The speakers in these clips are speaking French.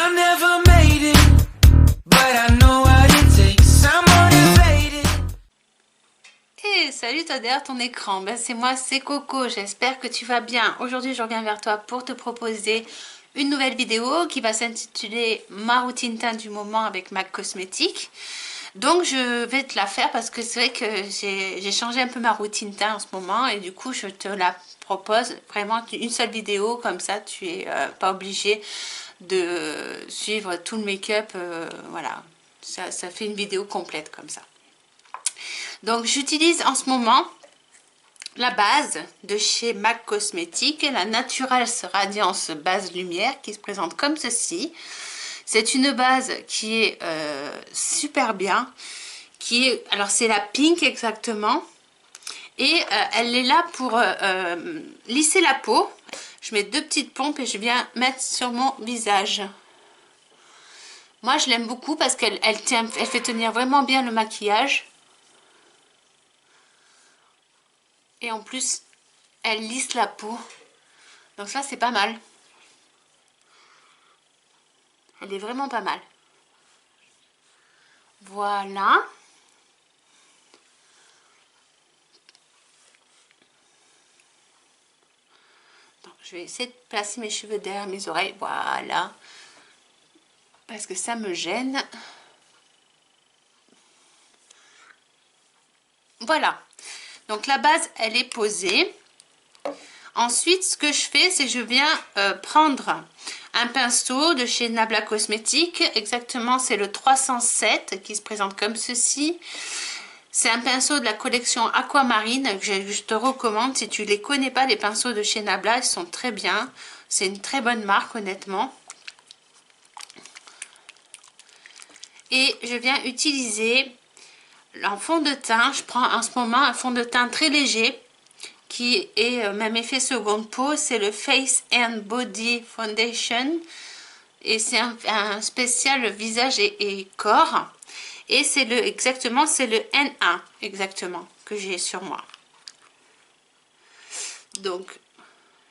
I never made it, but I know what it takes. I'm motivated. Hey, salut toi derrière ton écran, ben, c'est moi, c'est Coco, j'espère que tu vas bien. Aujourd'hui je reviens vers toi pour te proposer une nouvelle vidéo qui va s'intituler ma routine teint du moment avec MAC Cosmétiques. Donc je vais te la faire parce que c'est vrai que j'ai changé un peu ma routine teint en ce moment et du coup je te la propose vraiment une seule vidéo, comme ça tu es pas obligé de suivre tout le make-up, voilà, ça fait une vidéo complète comme ça. Donc j'utilise en ce moment la base de chez MAC Cosmétiques, la Natural Radiance Base Lumière qui se présente comme ceci. C'est une base qui est super bien, alors c'est la pink exactement, et elle est là pour lisser la peau. Je mets deux petites pompes et je viens mettre sur mon visage. Moi je l'aime beaucoup parce qu'elle fait tenir vraiment bien le maquillage. Et en plus, elle lisse la peau. Donc ça, c'est pas mal. Elle est vraiment pas mal. Voilà. Donc, je vais essayer de placer mes cheveux derrière mes oreilles. Voilà. Parce que ça me gêne. Voilà. Donc la base, elle est posée. Ensuite, ce que je fais, c'est que je viens prendre un pinceau de chez Nabla Cosmétiques. Exactement, c'est le 307 qui se présente comme ceci. C'est un pinceau de la collection Aquamarine que je te recommande. Si tu ne les connais pas, les pinceaux de chez Nabla, ils sont très bien. C'est une très bonne marque, honnêtement. Et je viens utiliser en fond de teint. Je prends en ce moment un fond de teint très léger qui est même effet seconde peau. C'est le Face and Body Foundation. Et c'est un spécial visage et corps. Et c'est exactement, c'est le N1 exactement que j'ai sur moi. Donc,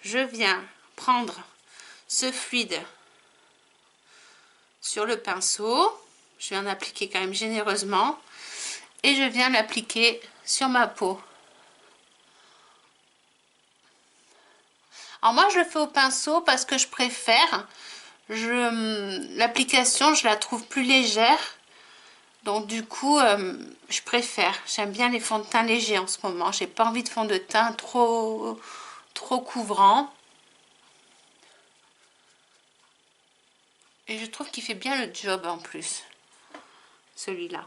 je viens prendre ce fluide sur le pinceau. Je vais en appliquer quand même généreusement. Et je viens l'appliquer sur ma peau. Alors moi, je le fais au pinceau parce que je préfère. L'application, je la trouve plus légère. Donc du coup, je préfère. J'aime bien les fonds de teint légers en ce moment. J'ai pas envie de fond de teint trop couvrant. Et je trouve qu'il fait bien le job en plus, celui-là.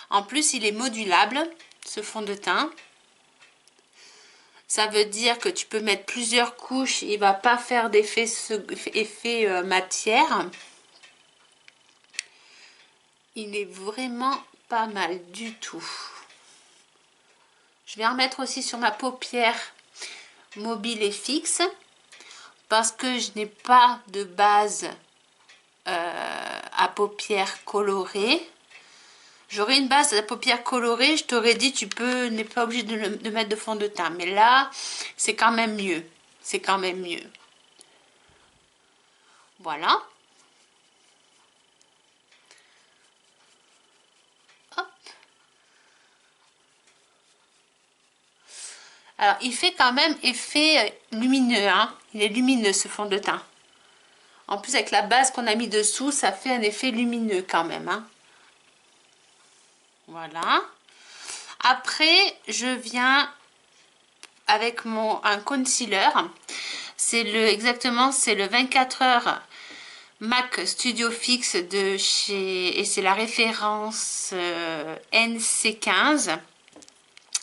En plus, il est modulable, ce fond de teint. Ça veut dire que tu peux mettre plusieurs couches, il ne va pas faire d'effet matière. Il est vraiment pas mal du tout. Je vais en mettre aussi sur ma paupière mobile et fixe parce que je n'ai pas de base à paupières colorées. J'aurais une base à paupières colorée, je t'aurais dit tu n'es pas obligé de mettre de fond de teint. Mais là, c'est quand même mieux. C'est quand même mieux. Voilà. Hop. Alors, il fait quand même effet lumineux. Hein. Il est lumineux ce fond de teint. En plus, avec la base qu'on a mis dessous, ça fait un effet lumineux quand même. Hein. Voilà. Après, je viens avec un concealer. C'est exactement, c'est le 24 heures MAC Studio Fix de chez, et c'est la référence NC15.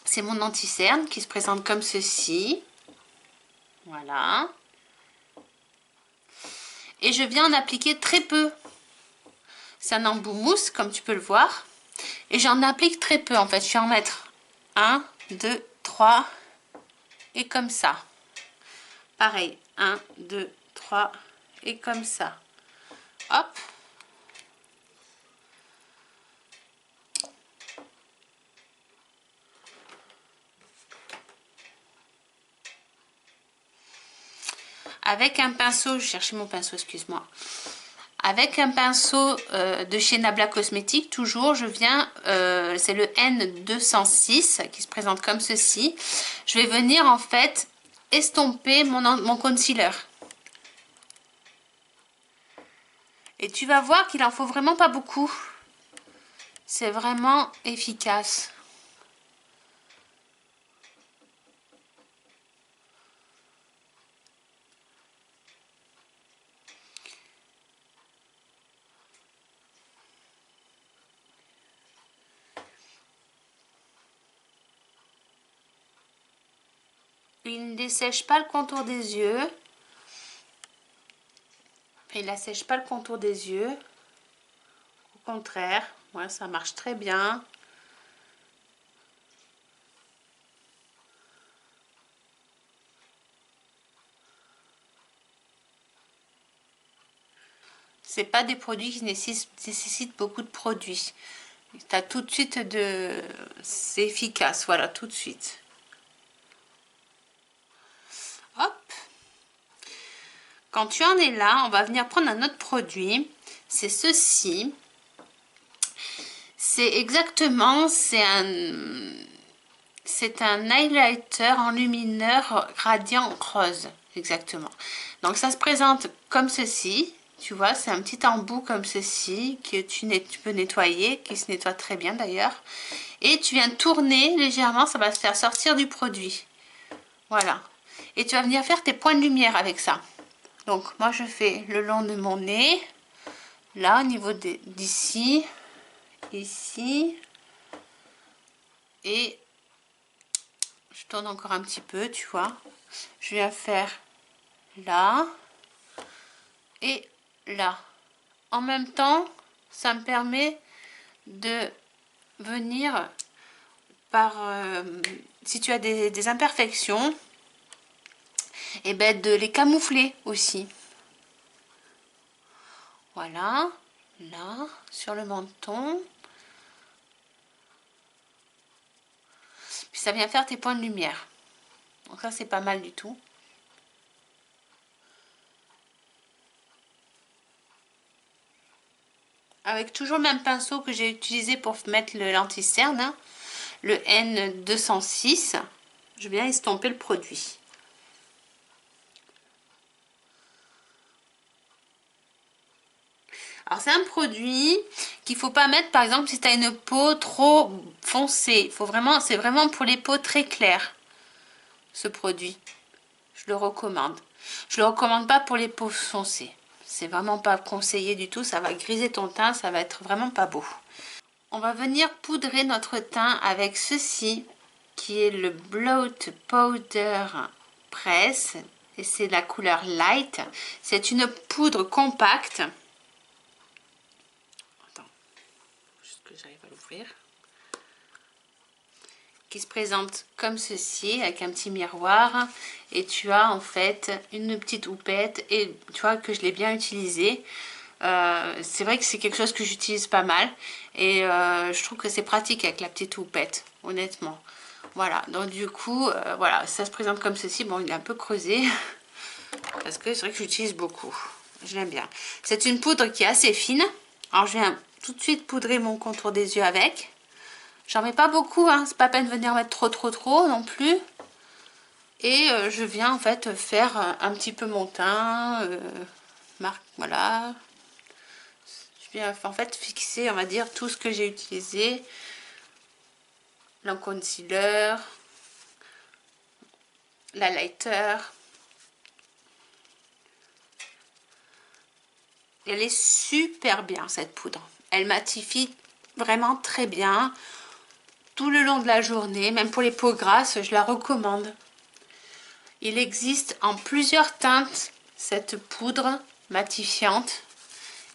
C'est mon anti-cerne qui se présente comme ceci. Voilà. Et je viens en appliquer très peu. C'est un embout mousse, comme tu peux le voir. Et j'en applique très peu, en fait. Je vais en mettre 1, 2, 3. Et comme ça. Pareil. 1, 2, 3. Et comme ça. Hop. avec un pinceau, je cherchais mon pinceau, excuse-moi. Avec un pinceau de chez Nabla Cosmétiques, toujours, je viens, c'est le N206 qui se présente comme ceci. Je vais venir en fait estomper mon concealer. Et tu vas voir qu'il en faut vraiment pas beaucoup. C'est vraiment efficace. Il ne dessèche pas le contour des yeux. Il n'assèche pas le contour des yeux. Au contraire, ouais, ça marche très bien. C'est pas des produits qui nécessitent beaucoup de produits. Tu as tout de suite de... C'est efficace, voilà, tout de suite. Hop. Quand tu en es là, on va venir prendre un autre produit. C'est ceci. C'est exactement, c'est un highlighter enlumineur radiant rose. Exactement. Donc ça se présente comme ceci. Tu vois, c'est un petit embout comme ceci que tu peux nettoyer, qui se nettoie très bien d'ailleurs. Et tu viens tourner légèrement, ça va se faire sortir du produit. Voilà. Et tu vas venir faire tes points de lumière avec ça. Donc moi je fais le long de mon nez, là au niveau d'ici, ici, et je tourne encore un petit peu, tu vois. Je viens faire là et là. En même temps, ça me permet de venir par, si tu as des imperfections, et ben de les camoufler aussi. Voilà, là, sur le menton. Puis ça vient faire tes points de lumière. Donc ça, c'est pas mal du tout. Avec toujours le même pinceau que j'ai utilisé pour mettre le lentille-cerne, hein, le N206, je viens estomper le produit. Alors c'est un produit qu'il faut pas mettre par exemple si tu as une peau trop foncée. C'est vraiment pour les peaux très claires, ce produit. Je le recommande. Je le recommande pas pour les peaux foncées. C'est vraiment pas conseillé du tout. Ça va griser ton teint, ça va être vraiment pas beau. On va venir poudrer notre teint avec ceci qui est le Bloat Powder Press. Et c'est la couleur Light. C'est une poudre compacte. Que j'arrive à l'ouvrir, qui se présente comme ceci avec un petit miroir, et tu as en fait une petite houppette, et tu vois que je l'ai bien utilisé. C'est vrai que c'est quelque chose que j'utilise pas mal, et je trouve que c'est pratique avec la petite houppette, honnêtement. Voilà, donc du coup voilà, ça se présente comme ceci. Bon, il est un peu creusé parce que c'est vrai que j'utilise beaucoup, je l'aime bien. C'est une poudre qui est assez fine. Alors je viens tout de suite poudrer mon contour des yeux avec. J'en mets pas beaucoup, hein, c'est pas peine de venir mettre trop non plus. Et je viens en fait faire un petit peu mon teint. Voilà. Je viens en fait fixer, on va dire, tout ce que j'ai utilisé. Le concealer, l'highlighter. Elle est super bien cette poudre. Elle matifie vraiment très bien tout le long de la journée, même pour les peaux grasses, je la recommande. Il existe en plusieurs teintes cette poudre matifiante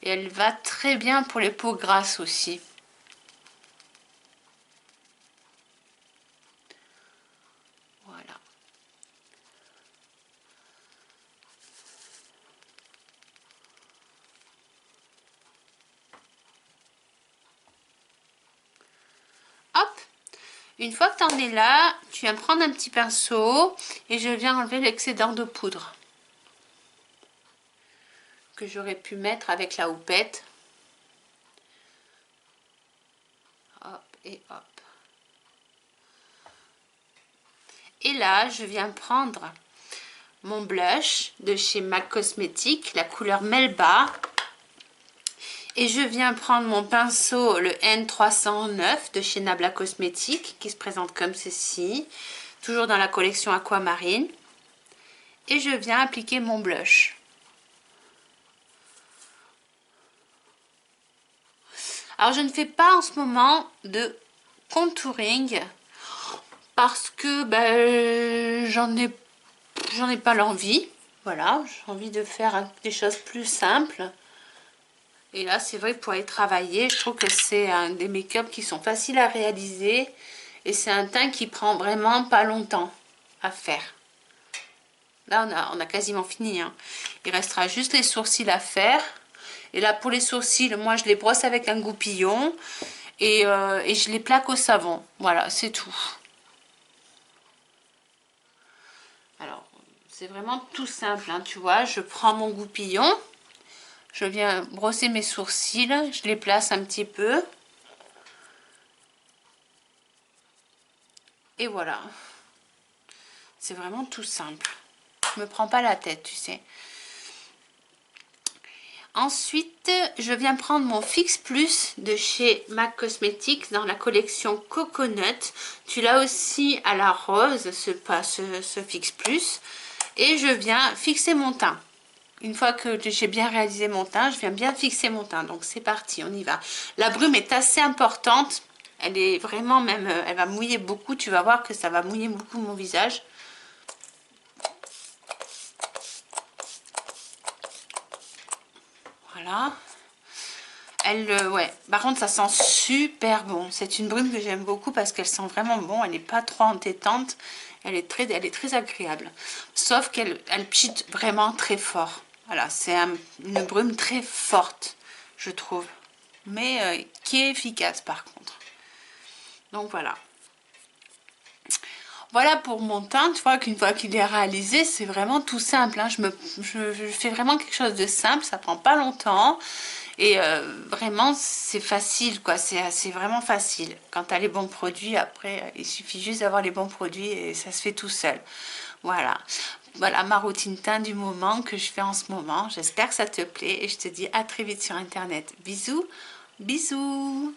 et elle va très bien pour les peaux grasses aussi. Voilà. Hop. Une fois que tu en es là, tu viens prendre un petit pinceau et je viens enlever l'excédent de poudre. que j'aurais pu mettre avec la houppette. Hop et hop. Et là, je viens prendre mon blush de chez MAC Cosmetics, la couleur Melba. Et je viens prendre mon pinceau, le N309 de chez Nabla Cosmetics, qui se présente comme ceci, toujours dans la collection Aquamarine. Et je viens appliquer mon blush. Alors, je ne fais pas en ce moment de contouring parce que j'en ai pas l'envie. Voilà, j'ai envie de faire des choses plus simples. Et là, c'est vrai, pour aller travailler, je trouve que c'est un des make-up qui sont faciles à réaliser. Et c'est un teint qui prend vraiment pas longtemps à faire. Là, on a quasiment fini, hein. Il restera juste les sourcils à faire. Et là, pour les sourcils, moi, je les brosse avec un goupillon. Et je les plaque au savon. Voilà, c'est tout. Alors, c'est vraiment tout simple, hein, tu vois. Je prends mon goupillon. Je viens brosser mes sourcils, je les place un petit peu. Et voilà. C'est vraiment tout simple. Je me prends pas la tête, tu sais. Ensuite, je viens prendre mon Fix Plus de chez MAC Cosmetics dans la collection Coconut. Tu l'as aussi à la rose, ce Fix Plus. Et je viens fixer mon teint. Une fois que j'ai bien réalisé mon teint, je viens bien fixer mon teint. Donc c'est parti, on y va. La brume est assez importante. Elle est vraiment même, elle va mouiller beaucoup. Tu vas voir que ça va mouiller beaucoup mon visage. Voilà. Ouais. Par contre, ça sent super bon. C'est une brume que j'aime beaucoup parce qu'elle sent vraiment bon. Elle n'est pas trop entêtante. Elle est très agréable. Sauf qu'elle pchite vraiment très fort. Voilà, c'est une brume très forte, je trouve. Mais qui est efficace par contre. Donc voilà. Voilà pour mon teint, tu vois qu'une fois qu'il est réalisé, c'est vraiment tout simple, hein. Je fais vraiment quelque chose de simple, ça prend pas longtemps. Et vraiment, c'est facile, quoi. C'est vraiment facile. Quand tu as les bons produits, après, il suffit juste d'avoir les bons produits et ça se fait tout seul. Voilà. Voilà ma routine teint du moment que je fais en ce moment. J'espère que ça te plaît et je te dis à très vite sur Internet. Bisous, bisous.